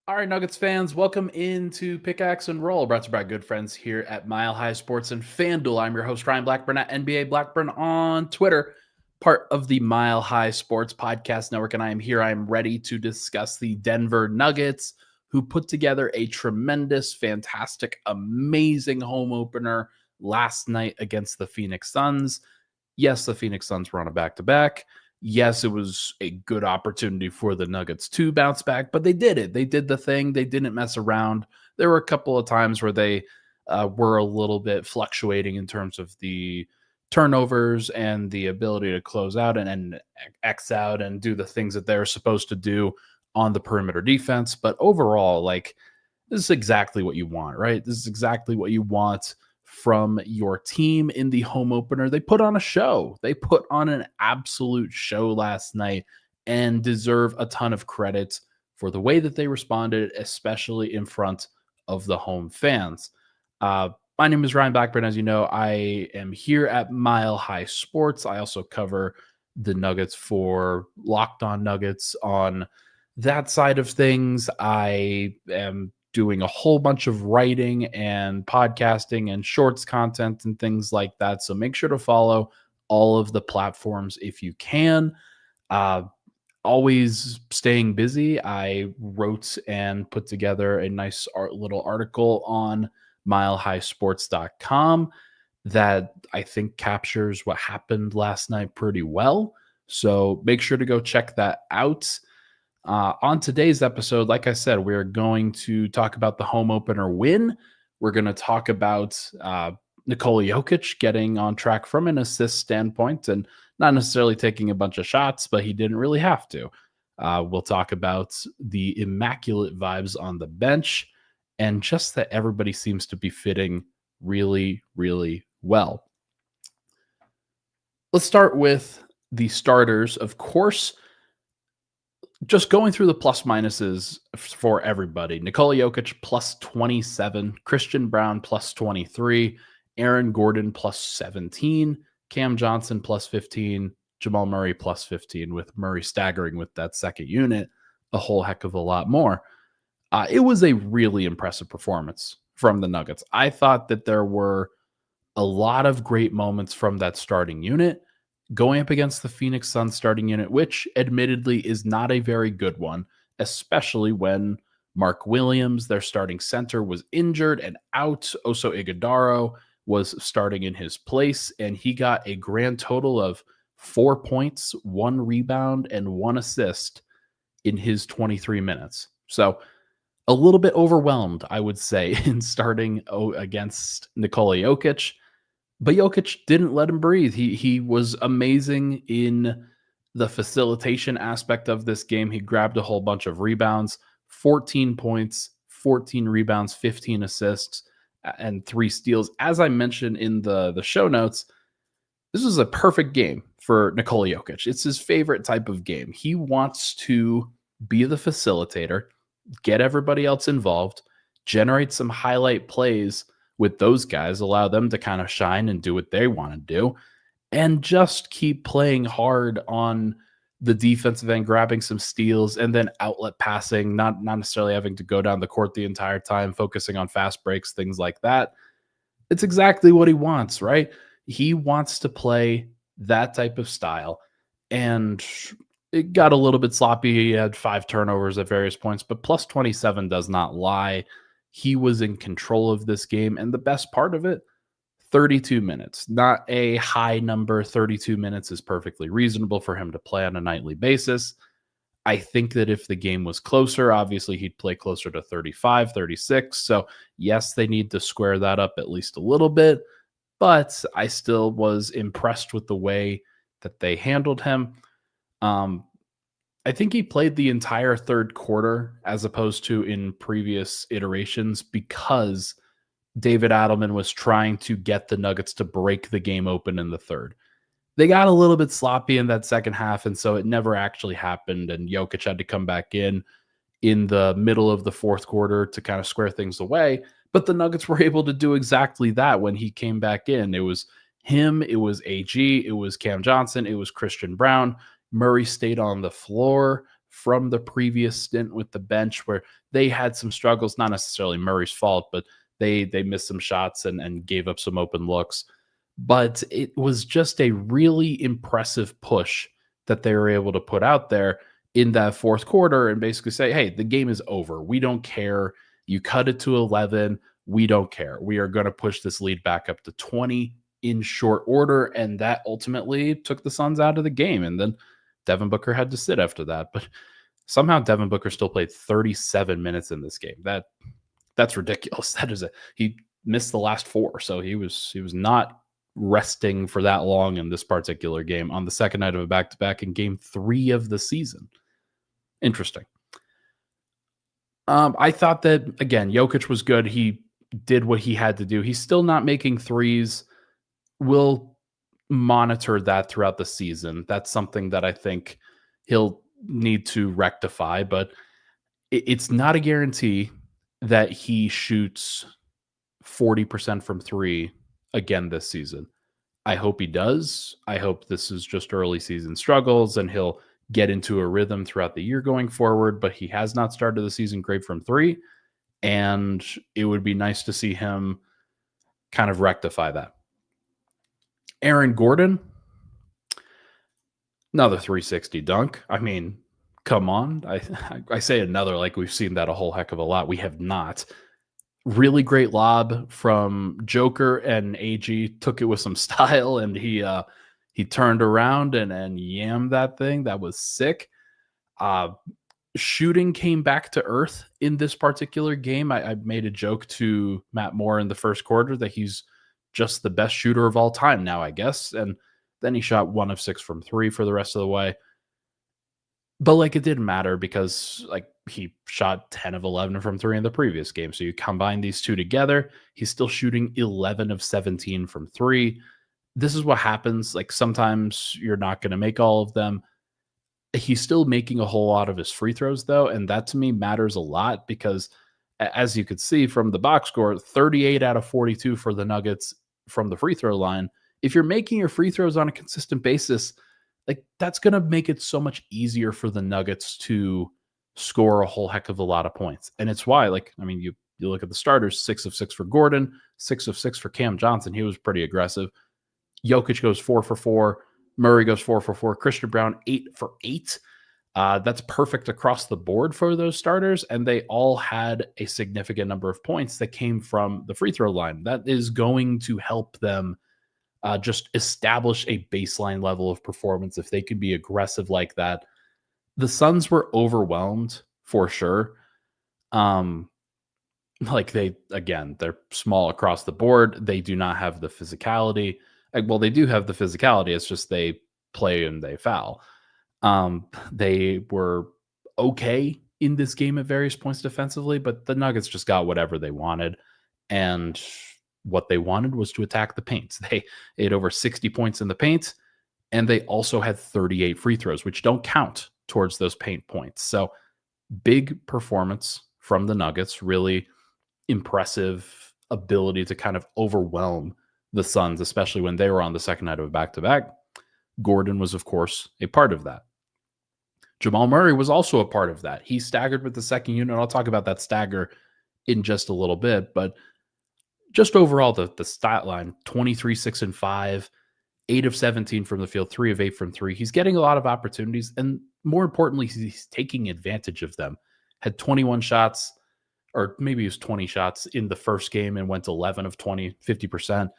All right, Nuggets fans, welcome into Pickaxe and Roll, brought to you by good friends here at Mile High Sports and FanDuel. I'm your host, Ryan Blackburn at NBA Blackburn on Twitter, part of the Mile High Sports Podcast Network, and I am here. I am ready to discuss the Denver Nuggets, who put together a tremendous, fantastic, amazing home opener last night against the Phoenix Suns. Yes, the Phoenix Suns were on a back-to-back. Yes, it was a good opportunity for the Nuggets to bounce back, but they did it. They did the thing. They didn't mess around. There were a couple of times where they were a little bit fluctuating in terms of the turnovers and the ability to close out and X out and do the things that they're supposed to do on the perimeter defense. But overall, this is exactly what you want, right? This is exactly what you want from your team in the home opener. They put on a show. They put on an absolute show last night and deserve a ton of credit for the way that they responded, especially in front of the home fans. My name is Ryan Blackburn. As you know, I am here at Mile High Sports. I also cover the Nuggets for Locked On Nuggets on that side of things. I am doing a whole bunch of writing and podcasting and shorts content and things like that. So make sure to follow all of the platforms if you can. Always staying busy. I wrote and put together a nice little article on milehighsports.com that I think captures what happened last night pretty well. So make sure to go check that out. On today's episode, like I said, we're going to talk about the home opener win. We're going to talk about Nikola Jokic getting on track from an assist standpoint and not necessarily taking a bunch of shots, but he didn't really have to. We'll talk about the immaculate vibes on the bench and just that everybody seems to be fitting really, really well. Let's start with the starters. Of course, just going through the plus minuses for everybody. Nikola Jokic plus 27, Christian Brown plus 23, Aaron Gordon plus 17, Cam Johnson plus 15, Jamal Murray plus 15, with Murray staggering with that second unit a whole heck of a lot more. It was a really impressive performance from the Nuggets. I thought that there were a lot of great moments from that starting unit. Going up against the Phoenix Suns starting unit, which admittedly is not a very good one, especially when Mark Williams, their starting center, was injured and out. Oso Ighodaro was starting in his place, and he got a grand total of 4 points, 1 rebound, and 1 assist in his 23 minutes. So a little bit overwhelmed, I would say, in starting against Nikola Jokic. But Jokic didn't let him breathe. He was amazing in the facilitation aspect of this game. He grabbed a whole bunch of rebounds, 14 points, 14 rebounds, 15 assists, and 3 steals. As I mentioned in the show notes, this was a perfect game for Nikola Jokic. It's his favorite type of game. He wants to be the facilitator, get everybody else involved, generate some highlight plays with those guys, allow them to kind of shine and do what they want to do, and just keep playing hard on the defensive end, grabbing some steals and then outlet passing, not necessarily having to go down the court the entire time, focusing on fast breaks, things like that. It's exactly what he wants, right? He wants to play that type of style. And it got a little bit sloppy. He had 5 turnovers at various points, but plus 27 does not lie. He was in control of this game. And the best part of it, 32 minutes. Not a high number. 32 minutes is perfectly reasonable for him to play on a nightly basis. I think that if the game was closer, obviously he'd play closer to 35, 36. So yes, they need to square that up at least a little bit. But I still was impressed with the way that they handled him. I think he played the entire third quarter as opposed to in previous iterations because David Adelman was trying to get the Nuggets to break the game open in the third. They got a little bit sloppy in that second half, and so it never actually happened, and Jokic had to come back in the middle of the fourth quarter to kind of square things away. But the Nuggets were able to do exactly that when he came back in. It was him, it was AG, it was Cam Johnson, it was Christian Brown. Murray stayed on the floor from the previous stint with the bench where they had some struggles, not necessarily Murray's fault, but they missed some shots and gave up some open looks. But it was just a really impressive push that they were able to put out there in that fourth quarter and basically say, hey, the game is over. We don't care. You cut it to 11. We don't care. We are going to push this lead back up to 20 in short order. And that ultimately took the Suns out of the game. And then Devin Booker had to sit after that. But somehow Devin Booker still played 37 minutes in this game. That's ridiculous. He missed the last 4. So he was not resting for that long in this particular game on the second night of a back-to-back in game 3 of the season. Interesting. I thought that, again, Jokic was good. He did what he had to do. He's still not making threes. We'll monitor that throughout the season. That's something that I think he'll need to rectify, but it's not a guarantee that he shoots 40% from 3 again this season. I hope he does. I hope this is just early season struggles and he'll get into a rhythm throughout the year going forward, but he has not started the season great from 3, and it would be nice to see him kind of rectify that. Aaron Gordon, another 360 dunk. I mean, come on. I say another like we've seen that a whole heck of a lot. We have not. Really great lob from Joker, and AG took it with some style, and he turned around and yammed that thing. That was sick. Shooting came back to earth in this particular game. I made a joke to Matt Moore in the first quarter that he's just the best shooter of all time now, I guess. And then he shot 1 of 6 from 3 for the rest of the way. But like it didn't matter because like he shot 10 of 11 from 3 in the previous game. So you combine these two together, he's still shooting 11 of 17 from 3. This is what happens. Like sometimes you're not going to make all of them. He's still making a whole lot of his free throws though. And that to me matters a lot because as you could see from the box score, 38 out of 42 for the Nuggets from the free throw line. If you're making your free throws on a consistent basis, like that's going to make it so much easier for the Nuggets to score a whole heck of a lot of points. And it's why, like, I mean, you look at the starters, 6 of 6 for Gordon, 6 of 6 for Cam Johnson. He was pretty aggressive. Jokic goes 4 for 4. Murray goes 4 for 4. Christian Brown, 8 for 8. That's perfect across the board for those starters. And they all had a significant number of points that came from the free throw line. That is going to help them just establish a baseline level of performance if they could be aggressive like that. The Suns were overwhelmed for sure. Like they're small across the board. They do not have the physicality. Well, they do have the physicality. It's just they play and they foul. They were okay in this game at various points defensively, but the Nuggets just got whatever they wanted. And what they wanted was to attack the paint. They had over 60 points in the paint, and they also had 38 free throws, which don't count towards those paint points. So big performance from the Nuggets, really impressive ability to kind of overwhelm the Suns, especially when they were on the second night of a back-to-back. Gordon was, of course, a part of that. Jamal Murray was also a part of that. He staggered with the second unit. I'll talk about that stagger in just a little bit, but just overall, the stat line, 23, 6, and 5, 8 of 17 from the field, 3 of 8 from 3. He's getting a lot of opportunities, and more importantly, he's taking advantage of them. Had 21 shots, or maybe it was 20 shots in the first game and went 11 of 20, 50%.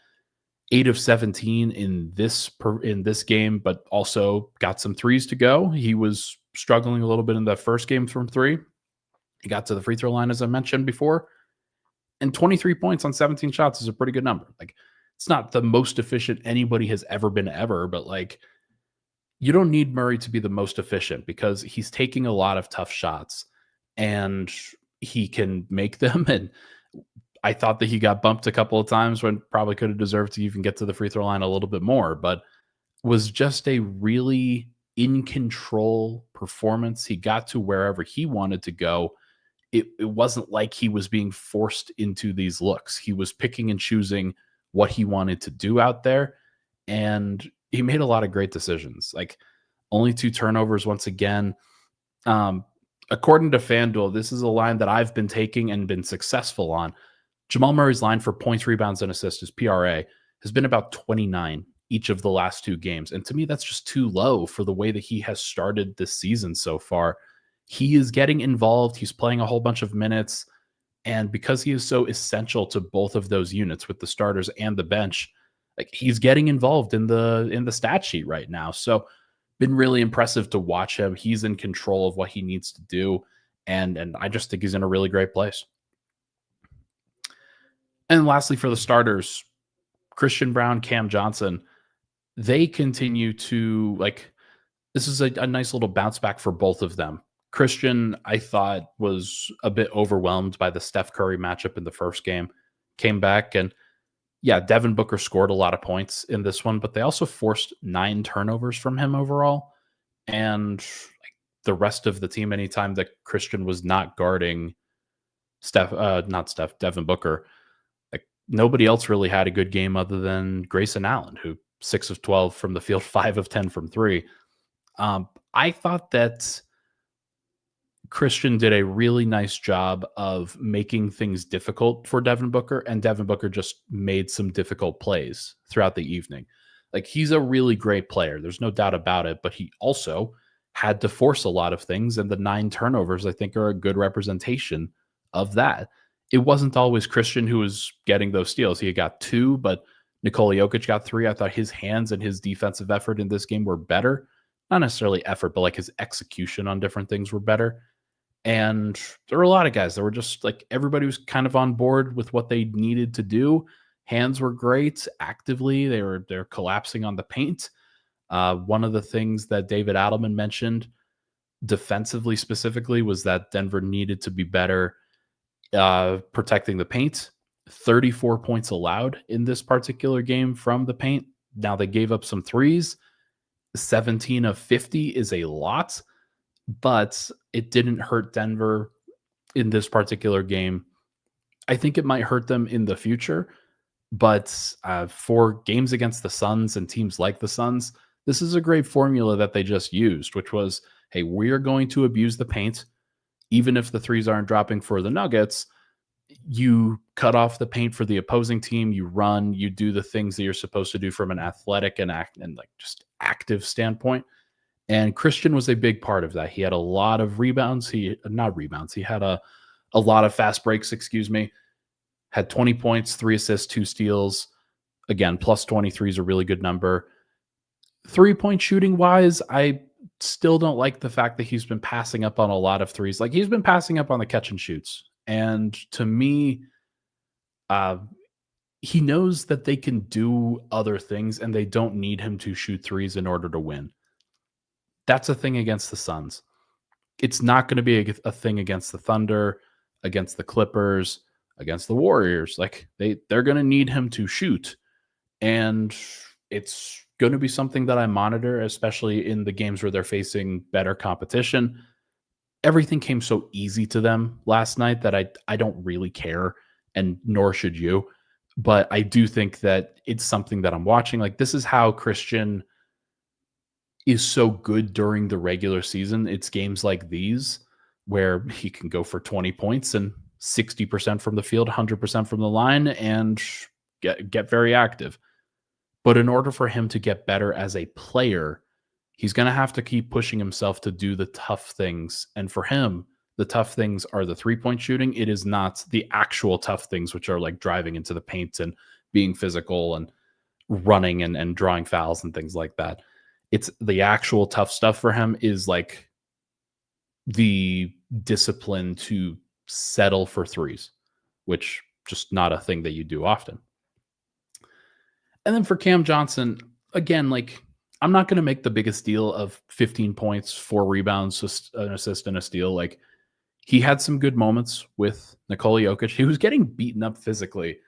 8 of 17 in this game, but also got some threes to go. He was struggling a little bit in that first game from 3. He got to the free throw line, as I mentioned before. And 23 points on 17 shots is a pretty good number. Like, it's not the most efficient anybody has ever been ever, but like, you don't need Murray to be the most efficient because he's taking a lot of tough shots and he can make them. And I thought that he got bumped a couple of times when probably could have deserved to even get to the free throw line a little bit more, but was just a really in control performance. He got to wherever he wanted to go. It wasn't like he was being forced into these looks. He was picking and choosing what he wanted to do out there. And he made a lot of great decisions, like only 2 turnovers once again. Um, According to FanDuel, this is a line that I've been taking and been successful on. Jamal Murray's line for points, rebounds, and assists, his PRA, has been about 29 each of the last 2 games. And to me, that's just too low for the way that he has started this season so far. He is getting involved. He's playing a whole bunch of minutes. And because he is so essential to both of those units with the starters and the bench, like he's getting involved in the stat sheet right now. So been really impressive to watch him. He's in control of what he needs to do. And I just think he's in a really great place. And lastly, for the starters, Christian Brown, Cam Johnson, they continue to this is a nice little bounce back for both of them. Christian, I thought, was a bit overwhelmed by the Steph Curry matchup in the first game. Came back and yeah, Devin Booker scored a lot of points in this one, but they also forced 9 turnovers from him overall. And the rest of the team, anytime that Christian was not guarding Devin Booker, like nobody else really had a good game other than Grayson Allen, who 6 of 12 from the field, 5 of 10 from 3. I thought that Christian did a really nice job of making things difficult for Devin Booker, and Devin Booker just made some difficult plays throughout the evening. Like he's a really great player. There's no doubt about it, but he also had to force a lot of things, and the 9 turnovers, I think, are a good representation of that. It wasn't always Christian who was getting those steals. He got 2, but Nikola Jokic got 3. I thought his hands and his defensive effort in this game were better. Not necessarily effort, but like his execution on different things were better. And there were a lot of guys that were just like everybody was kind of on board with what they needed to do. Hands were great. Actively, they're collapsing on the paint. One of the things that David Adelman mentioned defensively specifically was that Denver needed to be better protecting the paint. 34 points allowed in this particular game from the paint. Now they gave up some threes. 17 of 50 is a lot, but it didn't hurt Denver in this particular game. I think it might hurt them in the future, but for games against the Suns and teams like the Suns, this is a great formula that they just used, which was, hey, we are going to abuse the paint. Even if the threes aren't dropping for the Nuggets, you cut off the paint for the opposing team, you run, you do the things that you're supposed to do from an athletic and just active standpoint. And Christian was a big part of that. He had a lot of rebounds. He had a lot of fast breaks, had 20 points, 3 assists, 2 steals. Again, plus 23 is a really good number. 3-point shooting wise, I still don't like the fact that he's been passing up on a lot of threes. Like he's been passing up on the catch and shoots. And to me, he knows that they can do other things and they don't need him to shoot threes in order to win. That's a thing against the Suns. It's not going to be a thing against the Thunder, against the Clippers, against the Warriors. Like they're going to need him to shoot. And it's going to be something that I monitor, especially in the games where they're facing better competition. Everything came so easy to them last night that I don't really care, and nor should you. But I do think that it's something that I'm watching. Like this is how Christian is so good during the regular season. It's games like these where he can go for 20 points and 60% from the field, 100% from the line, and get very active. But in order for him to get better as a player, he's going to have to keep pushing himself to do the tough things. And for him, the tough things are the 3-point shooting. It is not the actual tough things, which are like driving into the paint and being physical and running and drawing fouls and things like that. It's the actual tough stuff for him is like the discipline to settle for threes, which just not a thing that you do often. And then for Cam Johnson, again, like I'm not going to make the biggest deal of 15 points, 4 rebounds, an assist, and a steal. Like he had some good moments with Nikola Jokic. He was getting beaten up physically.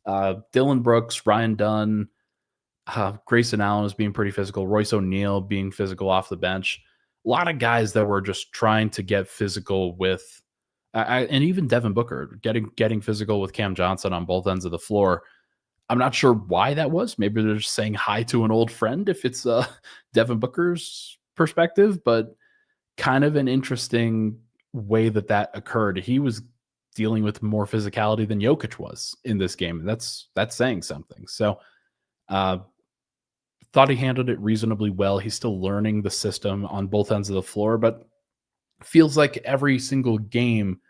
Dylan Brooks, Ryan Dunn, Grayson Allen was being pretty physical. Royce O'Neal being physical off the bench. A lot of guys that were just trying to get physical with, and even Devin Booker getting physical with Cam Johnson on both ends of the floor. I'm not sure why that was. Maybe they're just saying hi to an old friend if it's Devin Booker's perspective, but kind of an interesting way that occurred. He was dealing with more physicality than Jokic was in this game. That's saying something. So, uh, thought he handled it reasonably well. He's still learning the system on both ends of the floor, but feels like every single game,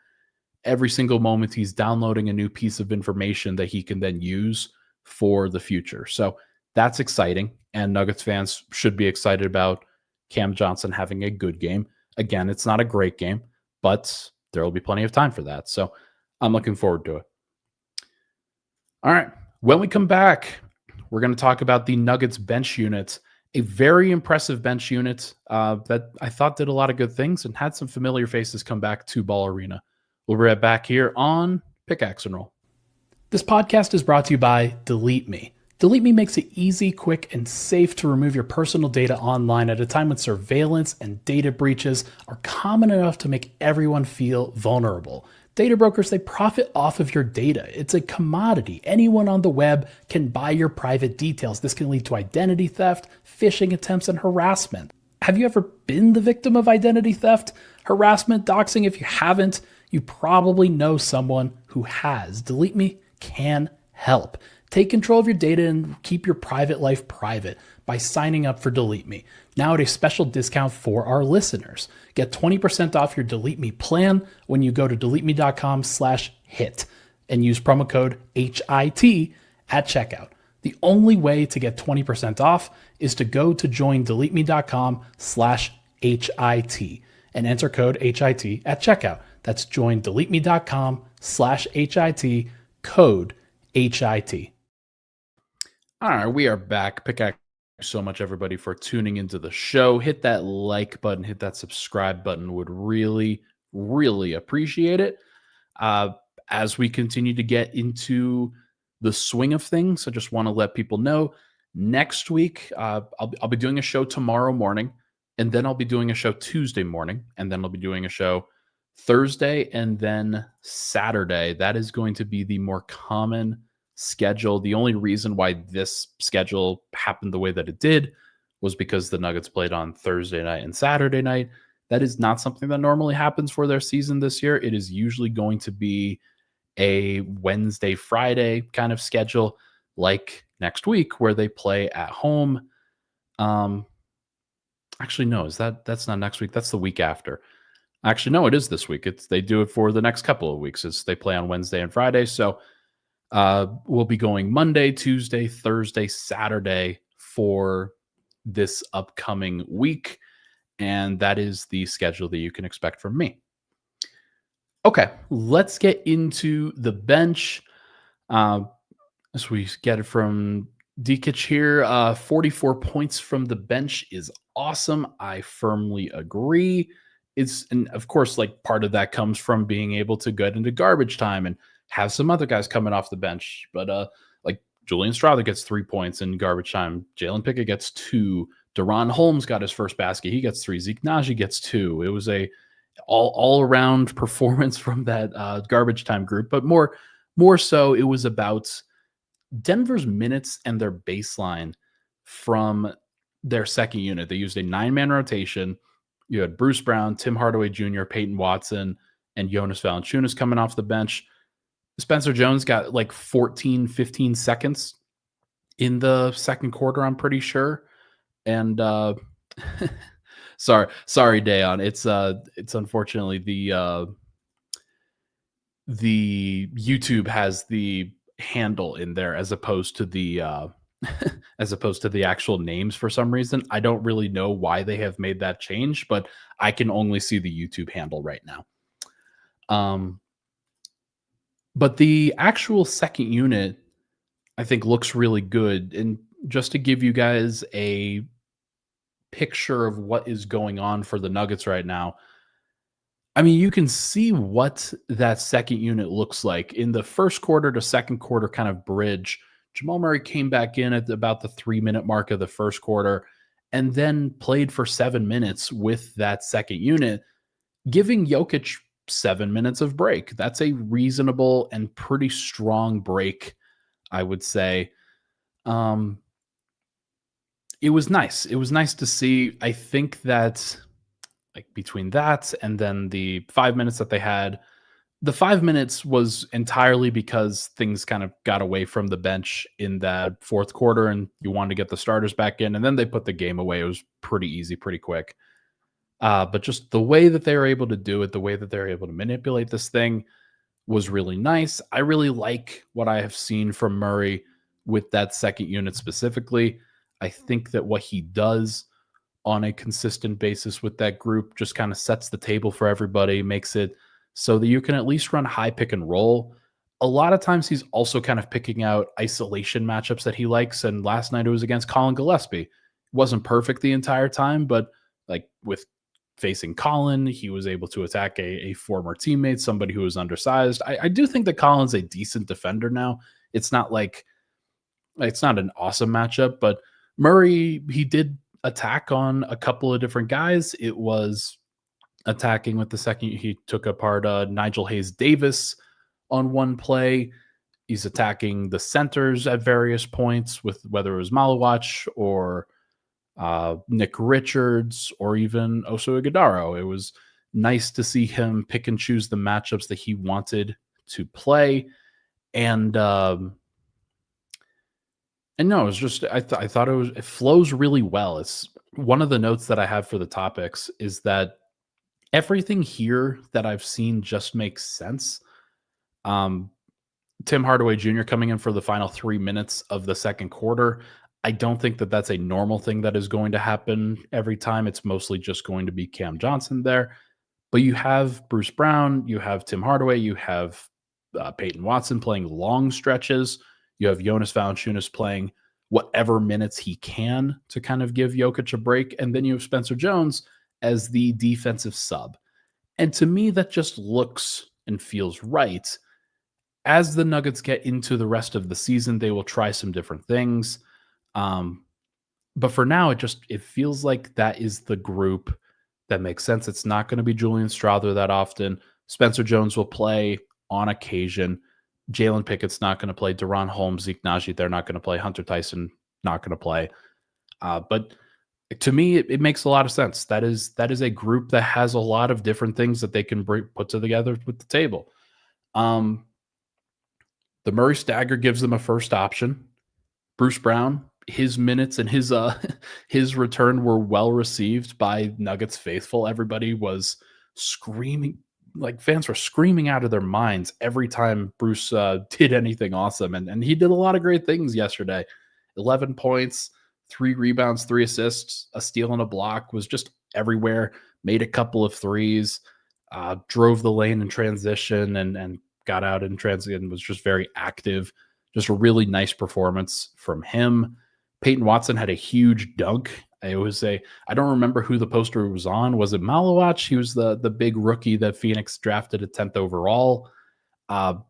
every single moment, he's downloading a new piece of information that he can then use for the future. So that's exciting. And Nuggets fans should be excited about Cam Johnson having a good game. Again, it's not a great game, but there will be plenty of time for that. So I'm looking forward to it. All right. When we come back, we're going to talk about the Nuggets bench unit, a very impressive bench unit that I thought did a lot of good things and had some familiar faces come back to Ball Arena. We'll be right back here on Pickaxe and Roll. This podcast is brought to you by Delete Me. Delete Me makes it easy, quick, and safe to remove your personal data online at a time when surveillance and data breaches are common enough to make everyone feel vulnerable. Data brokers, they profit off of your data. It's a commodity. Anyone on the web can buy your private details. This can lead to identity theft, phishing attempts, and harassment. Have you ever been the victim of identity theft, harassment, doxing? If you haven't, you probably know someone who has. Delete Me can help. Take control of your data and keep your private life private by signing up for Delete Me. Now at a special discount for our listeners. Get 20% off your Delete Me plan when you go to deleteme.com/hit and use promo code HIT at checkout. The only way to get 20% off is to go to joindeleteme.com/HIT and enter code HIT at checkout. That's joindeleteme.com/HIT, code HIT. All right, we are back. Pickaxe, so much everybody for tuning into the show. Hit that like button, hit that subscribe button. Would really, really appreciate it. As we continue to get into the swing of things, I just want to let people know next week, I'll be doing a show tomorrow morning, and then I'll be doing a show Tuesday morning, and then I'll be doing a show Thursday and then Saturday. That is going to be the more common schedule. The only reason why this schedule happened the way that it did was because the Nuggets played on Thursday night and Saturday night. That is not something that normally happens for their season this year. It is usually going to be a Wednesday, Friday kind of schedule, like next week where they play at home. Actually, no, that's not next week. That's the week after. Actually, no, it is this week. They do it for the next couple of weeks as they play on Wednesday and Friday. So we'll be going Monday, Tuesday, Thursday, Saturday for this upcoming week. And that is the schedule that you can expect from me. Okay, let's get into the bench. As we get it from Jokic here, 44 points from the bench is awesome. I firmly agree. And of course, like part of that comes from being able to get into garbage time and have some other guys coming off the bench. But like Julian Strawther gets 3 points in garbage time. Jalen Pickett gets 2. Deron Holmes got his first basket. He gets 3. Zeke Naji gets 2. It was a all around performance from that garbage time group. But more so, it was about Denver's minutes and their baseline from their second unit. They used a 9-man rotation. You had Bruce Brown, Tim Hardaway Jr., Peyton Watson, and Jonas Valanciunas coming off the bench. Spencer Jones got like 14, 15 seconds in the second quarter, I'm pretty sure. And sorry, Dayon. It's unfortunately the YouTube has the handle in there as opposed to the actual names for some reason. I don't really know why they have made that change, but I can only see the YouTube handle right now. But the actual second unit, I think, looks really good. And just to give you guys a picture of what is going on for the Nuggets right now, I mean, you can see what that second unit looks like. In the first quarter to second quarter kind of bridge, Jamal Murray came back in at about the 3-minute mark of the first quarter and then played for 7 minutes with that second unit, giving Jokic 7 minutes of break. That's a reasonable and pretty strong break, I would say. It was nice. It was nice to see. I think that like between that and then the 5 minutes that they had, the 5 minutes was entirely because things kind of got away from the bench in that fourth quarter and you wanted to get the starters back in. And then they put the game away. It was pretty easy, pretty quick. But just the way that they were able to do it, the way that they're able to manipulate this thing was really nice. I really like what I have seen from Murray with that second unit specifically. I think that what he does on a consistent basis with that group just kind of sets the table for everybody, makes it so that you can at least run high pick and roll. A lot of times he's also kind of picking out isolation matchups that he likes. And last night it was against Colin Gillespie. It wasn't perfect the entire time, but like with facing Colin, he was able to attack a former teammate, somebody who was undersized. I do think that Colin's a decent defender now. It's not like it's not an awesome matchup, but Murray, he did attack on a couple of different guys. It was attacking with the second. He took apart Nigel Hayes Davis on one play. He's attacking the centers at various points with whether it was Malawach or Nick Richards or even Oso Ighodaro. It was nice to see him pick and choose the matchups that he wanted to play. And no, it was just I thought it flows really well. It's one of the notes that I have for the topics is that everything here that I've seen just makes sense. Tim Hardaway Jr. coming in for the final 3 minutes of the second quarter. I don't think that that's a normal thing that is going to happen every time. It's mostly just going to be Cam Johnson there. But you have Bruce Brown, you have Tim Hardaway, you have Peyton Watson playing long stretches. You have Jonas Valanciunas playing whatever minutes he can to kind of give Jokic a break. And then you have Spencer Jones as the defensive sub. And to me, that just looks and feels right. As the Nuggets get into the rest of the season, they will try some different things. But for now, it feels like that is the group that makes sense. It's not going to be Julian Strawther that often. Spencer Jones will play on occasion. Jalen Pickett's not going to play. Deron Holmes, Zeke Naji, they're not going to play. Hunter Tyson, not going to play. But to me, it makes a lot of sense. That is a group that has a lot of different things that they can put together with the table. The Murray stagger gives them a first option. Bruce Brown, his minutes and his return were well received by Nuggets faithful. Everybody was screaming, like fans were screaming out of their minds every time Bruce did anything awesome. And he did a lot of great things yesterday. 11 points, 3 rebounds, 3 assists, a steal and a block, was just everywhere, made a couple of threes, drove the lane in transition and got out in transition, was just very active. Just a really nice performance from him. Peyton Watson had a huge dunk. I don't remember who the poster was on. Was it Malawach? He was the big rookie that Phoenix drafted at 10th overall.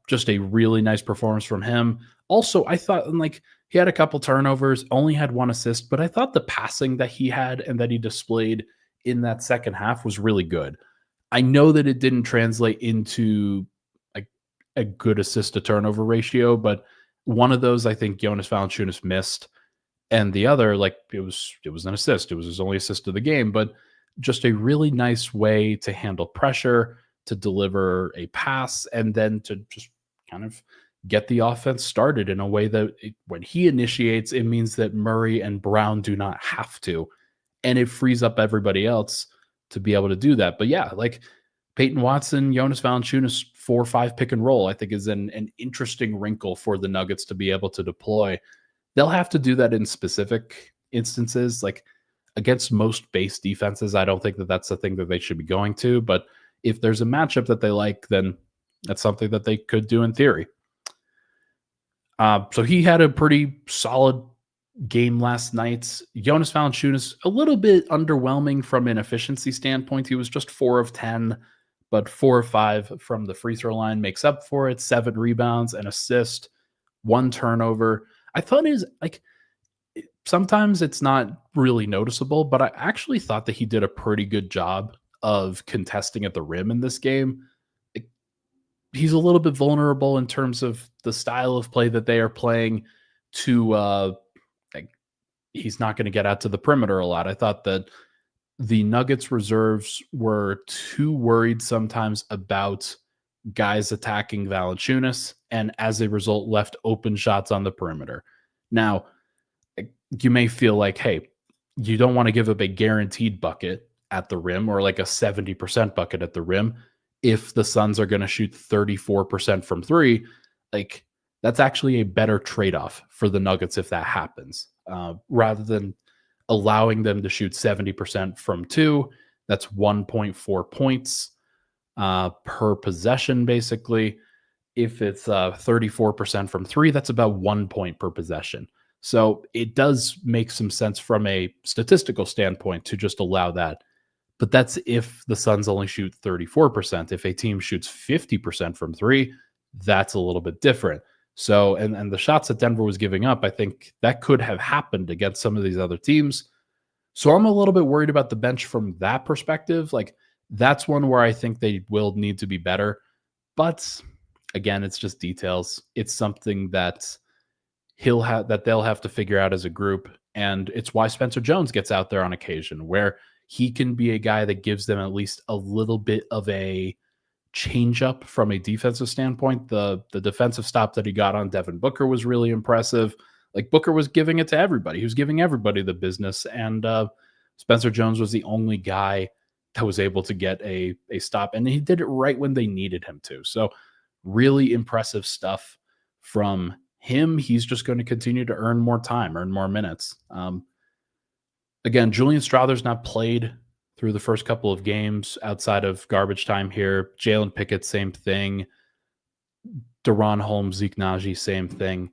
Just a really nice performance from him. Also, I thought he had a couple turnovers, only had 1 assist, but I thought the passing that he had and that he displayed in that second half was really good. I know that it didn't translate into a good assist to turnover ratio, but one of those I think Jonas Valanciunas missed, and the other, it was an assist. It was his only assist of the game, but just a really nice way to handle pressure, to deliver a pass, and then to just kind of get the offense started in a way that when he initiates, it means that Murray and Brown do not have to, and it frees up everybody else to be able to do that. But yeah, Peyton Watson, Jonas Valanciunas, 4-5 pick and roll, I think is an interesting wrinkle for the Nuggets to be able to deploy. They'll have to do that in specific instances. Against most base defenses, I don't think that that's the thing that they should be going to. But if there's a matchup that they like, then that's something that they could do in theory. So he had a pretty solid game last night. Jonas Valanciunas, a little bit underwhelming from an efficiency standpoint. He was just 4 of 10. But 4 or 5 from the free throw line makes up for it. 7 rebounds, an assist, 1 turnover. I thought sometimes it's not really noticeable, but I actually thought that he did a pretty good job of contesting at the rim in this game. He's a little bit vulnerable in terms of the style of play that they are playing to he's not going to get out to the perimeter a lot. I thought that the Nuggets reserves were too worried sometimes about guys attacking Valanciunas, and as a result, left open shots on the perimeter. Now, you may feel like, hey, you don't want to give up a guaranteed bucket at the rim or like a 70% bucket at the rim if the Suns are going to shoot 34% from three. Like, that's actually a better trade-off for the Nuggets if that happens, rather than allowing them to shoot 70% from two. That's 1.4 points per possession, basically. If it's 34% from three, that's about 1 point per possession. So it does make some sense from a statistical standpoint to just allow that. But that's if the Suns only shoot 34%. If a team shoots 50% from three, that's a little bit different. So, and the shots that Denver was giving up, I think that could have happened against some of these other teams. So I'm a little bit worried about the bench from that perspective. Like, that's one where I think they will need to be better. But again, it's just details. It's something that they'll have to figure out as a group. And it's why Spencer Jones gets out there on occasion, where he can be a guy that gives them at least a little bit of a change up from a defensive standpoint. The defensive stop that he got on Devin Booker was really impressive. Like, Booker was giving it to everybody. He was giving everybody the business. And Spencer Jones was the only guy that was able to get a stop. And he did it right when they needed him to. So really impressive stuff from him. He's just going to continue to earn more time, earn more minutes. Again, Julian Strawther's not played through the first couple of games outside of garbage time here. Jalen Pickett, same thing. Deron Holmes, Zeke Naji, same thing.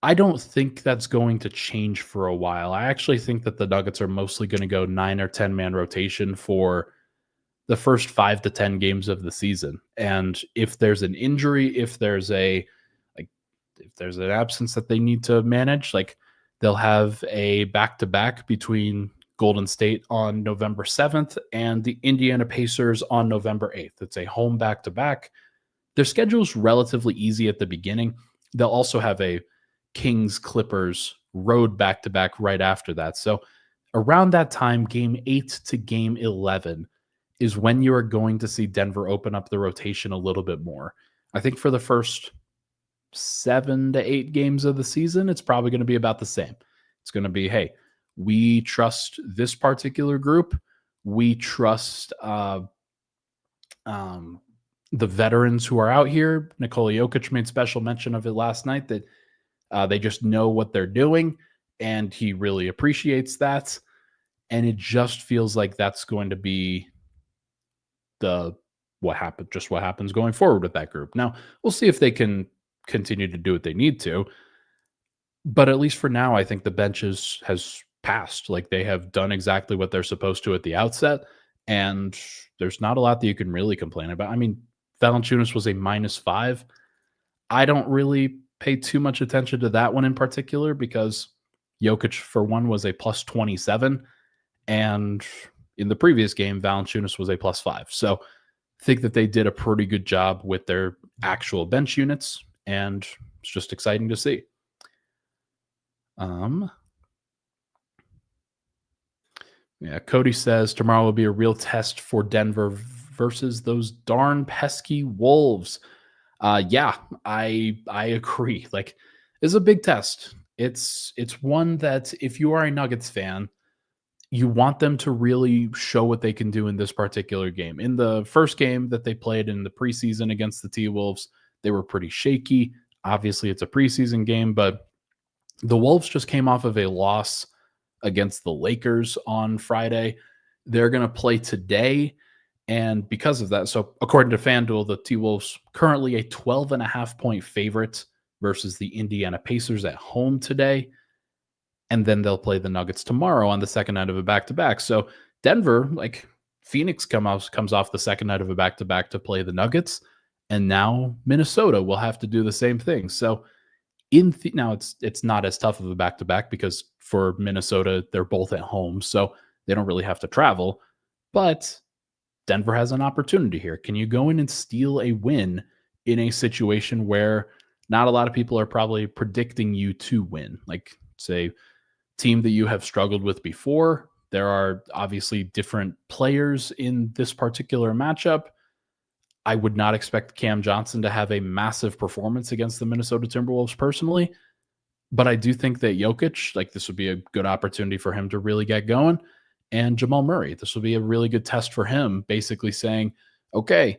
I don't think that's going to change for a while. I actually think that the Nuggets are mostly going to go 9 or 10 man rotation for the first 5 to 10 games of the season. And if there's an injury, if there's an absence that they need to manage, like, they'll have a back-to-back between Golden State on November 7th and the Indiana Pacers on November 8th. It's a home back-to-back. Their schedule's relatively easy at the beginning. They'll also have a Kings Clippers road back-to-back right after that. So around that time, game 8 to game 11 is when you are going to see Denver open up the rotation a little bit more. I think for the first 7 to 8 games of the season, it's probably going to be about the same. It's going to be, hey, we trust this particular group. We trust the veterans who are out here. Nikola Jokic made special mention of it last night, that they just know what they're doing, and he really appreciates that. And it just feels like that's going to be what happens going forward with that group. Now, we'll see if they can continue to do what they need to. But at least for now, I think the bench has passed. Like, they have done exactly what they're supposed to at the outset, and there's not a lot that you can really complain about. I mean, Valanciunas was a -5. I don't really pay too much attention to that one in particular, because Jokic, for one, was a +27, and in the previous game, Valanciunas was a +5. So I think that they did a pretty good job with their actual bench units, and it's just exciting to see. Yeah, Cody says tomorrow will be a real test for Denver versus those darn pesky Wolves. Yeah, I agree. Like, it's a big test. It's one that, if you are a Nuggets fan, you want them to really show what they can do in this particular game. In the first game that they played in the preseason against the T-Wolves, they were pretty shaky. Obviously, it's a preseason game, but the Wolves just came off of a loss against the Lakers on Friday. They're going to play today. And because of that, so according to FanDuel, the T-Wolves currently a 12.5-point favorite versus the Indiana Pacers at home today. And then they'll play the Nuggets tomorrow on the second night of a back-to-back. So Denver, like Phoenix, comes off the second night of a back-to-back to play the Nuggets. And now Minnesota will have to do the same thing. So now it's not as tough of a back-to-back, because for Minnesota, they're both at home, so they don't really have to travel. But Denver has an opportunity here. Can you go in and steal a win in a situation where not a lot of people are probably predicting you to win? Like, say, team that you have struggled with before, There are obviously different players in this particular matchup. I would not expect Cam Johnson to have a massive performance against the Minnesota Timberwolves personally, but I do think that Jokic, like this would be a good opportunity for him to really get going. And Jamal Murray, this will be a really good test for him, basically saying, okay,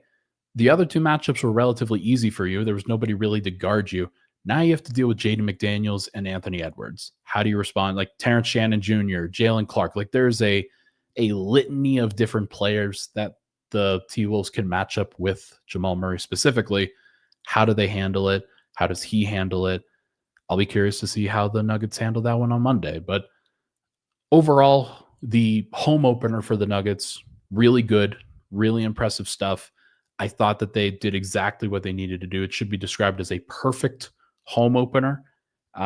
the other two matchups were relatively easy for you. There was nobody really to guard you. Now you have to deal with Jaden McDaniels and Anthony Edwards. How do you respond? Like Terrence Shannon Jr., Jalen Clark. Like there's a litany of different players that the T-Wolves can match up with Jamal Murray specifically. How do they handle it? How does he handle it? I'll be curious to see how the Nuggets handle that one on Monday. But overall, the home opener for the Nuggets, really good, really impressive stuff. I thought that they did exactly what they needed to do. It should be described as a perfect home opener.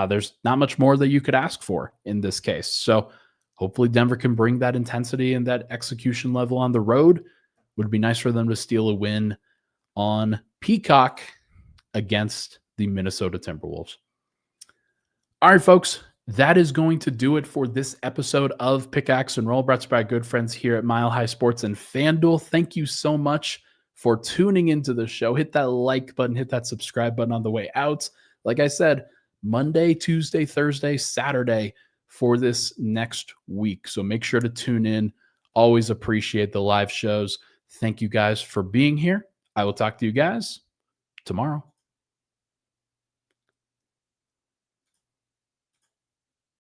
There's not much more that you could ask for in this case. So hopefully Denver can bring that intensity and that execution level on the road. Would be nice for them to steal a win on Peacock against the Minnesota Timberwolves. All right, folks, that is going to do it for this episode of Pickaxe and Roll, brought to you by good friends here at Mile High Sports and FanDuel. Thank you so much for tuning into the show. Hit that like button, hit that subscribe button on the way out. Like I said, Monday, Tuesday, Thursday, Saturday for this next week. So make sure to tune in. Always appreciate the live shows. Thank you guys for being here. I will talk to you guys tomorrow.